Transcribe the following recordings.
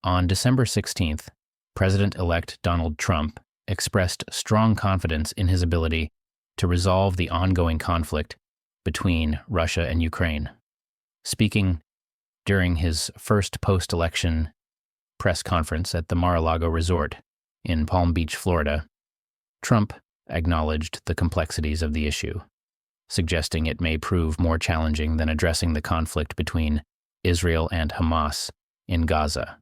On December 16th, President-elect Donald Trump expressed strong confidence in his ability to resolve the ongoing conflict between Russia and Ukraine. Speaking during his first post-election press conference at the Mar-a-Lago Resort in Palm Beach, Florida, Trump acknowledged the complexities of the issue, suggesting it may prove more challenging than addressing the conflict between Israel and Hamas in Gaza.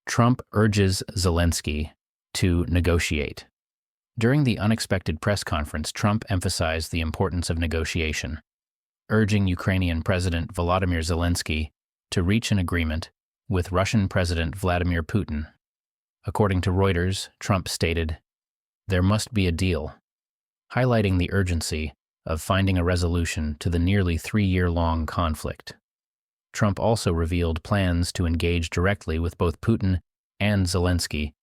Trump urges Zelensky to negotiate. During the unexpected press conference, Trump emphasized the importance of negotiation, urging Ukrainian President Volodymyr Zelensky to reach an agreement with Russian President Vladimir Putin. According to Reuters, Trump stated, "There must be a deal," highlighting the urgency of finding a resolution to the nearly 3-year-long conflict. Trump also revealed plans to engage directly with both Putin and Zelensky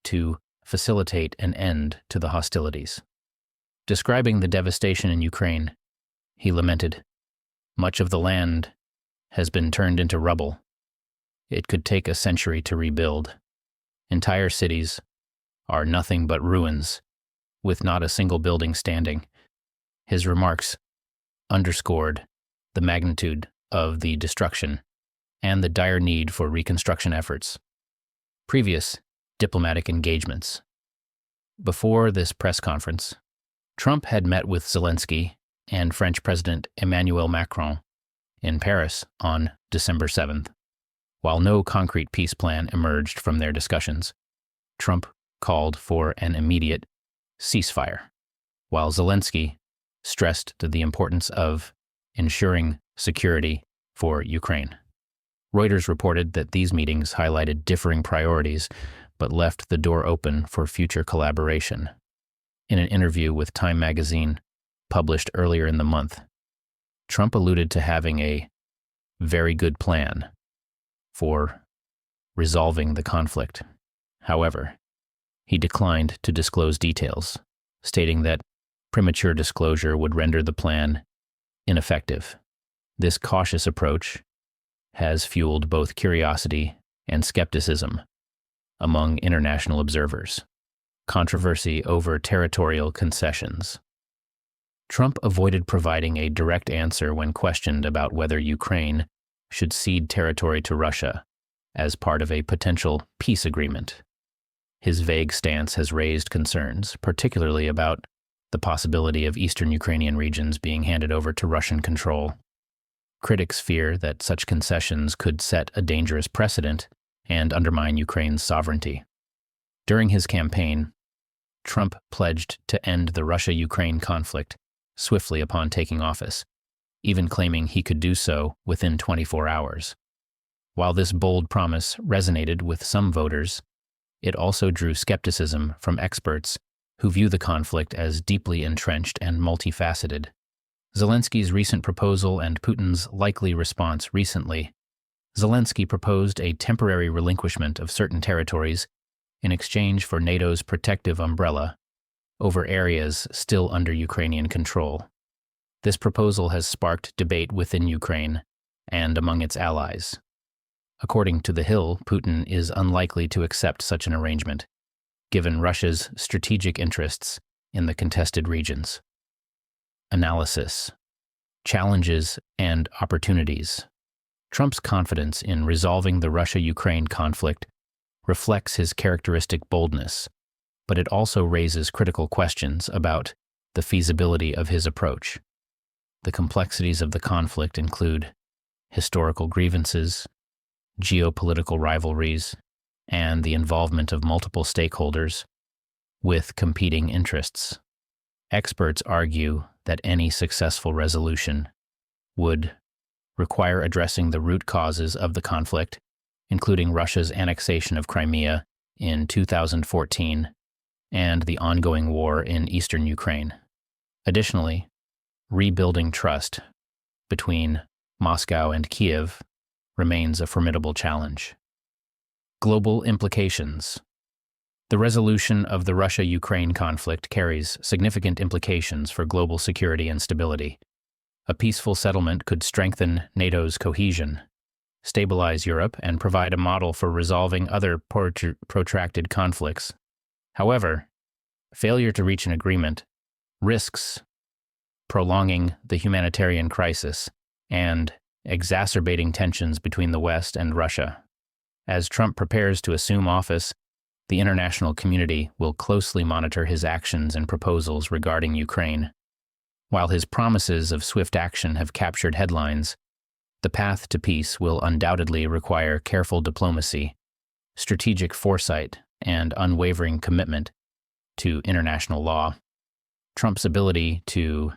to facilitate an end to the hostilities. Describing the devastation in Ukraine, he lamented, "Much of the land has been turned into rubble. It could take a century to rebuild. Entire cities are nothing but ruins, with not a single building standing." His remarks underscored the magnitude of the destruction and the dire need for reconstruction efforts. Previous diplomatic engagements. Before this press conference, Trump had met with Zelensky and French President Emmanuel Macron in Paris on December 7th. While no concrete peace plan emerged from their discussions, Trump called for an immediate ceasefire, while Zelensky stressed the importance of ensuring security for Ukraine. Reuters reported that these meetings highlighted differing priorities but left the door open for future collaboration. In an interview with Time magazine published earlier in the month, Trump alluded to having a very good plan for resolving the conflict. However, he declined to disclose details, stating that premature disclosure would render the plan ineffective. This cautious approach has fueled both curiosity and skepticism among international observers. Controversy over territorial concessions. Trump avoided providing a direct answer when questioned about whether Ukraine should cede territory to Russia as part of a potential peace agreement. His vague stance has raised concerns, particularly about the possibility of eastern Ukrainian regions being handed over to Russian control. Critics fear that such concessions could set a dangerous precedent and undermine Ukraine's sovereignty. During his campaign, Trump pledged to end the Russia-Ukraine conflict swiftly upon taking office, even claiming he could do so within 24 hours. While this bold promise resonated with some voters, it also drew skepticism from experts who view the conflict as deeply entrenched and multifaceted. Zelensky's recent proposal and Putin's likely response recently. Zelensky proposed a temporary relinquishment of certain territories in exchange for NATO's protective umbrella over areas still under Ukrainian control. This proposal has sparked debate within Ukraine and among its allies. According to The Hill, Putin is unlikely to accept such an arrangement, given Russia's strategic interests in the contested regions. Analysis. Challenges and opportunities. Trump's confidence in resolving the Russia-Ukraine conflict reflects his characteristic boldness, but it also raises critical questions about the feasibility of his approach. The complexities of the conflict include historical grievances, geopolitical rivalries, and the involvement of multiple stakeholders with competing interests. Experts argue that any successful resolution would require addressing the root causes of the conflict, including Russia's annexation of Crimea in 2014 and the ongoing war in eastern Ukraine. Additionally, rebuilding trust between Moscow and Kiev remains a formidable challenge. Global implications. The resolution of the Russia-Ukraine conflict carries significant implications for global security and stability. A peaceful settlement could strengthen NATO's cohesion, stabilize Europe, and provide a model for resolving other protracted conflicts. However, failure to reach an agreement risks prolonging the humanitarian crisis and exacerbating tensions between the West and Russia. As Trump prepares to assume office, the international community will closely monitor his actions and proposals regarding Ukraine. While his promises of swift action have captured headlines, the path to peace will undoubtedly require careful diplomacy, strategic foresight, and unwavering commitment to international law. Trump's ability to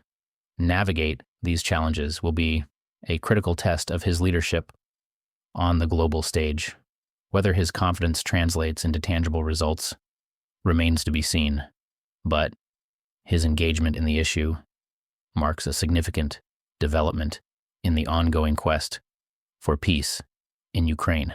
navigate these challenges will be a critical test of his leadership on the global stage. Whether his confidence translates into tangible results remains to be seen, but his engagement in the issue marks a significant development in the ongoing quest for peace in Ukraine.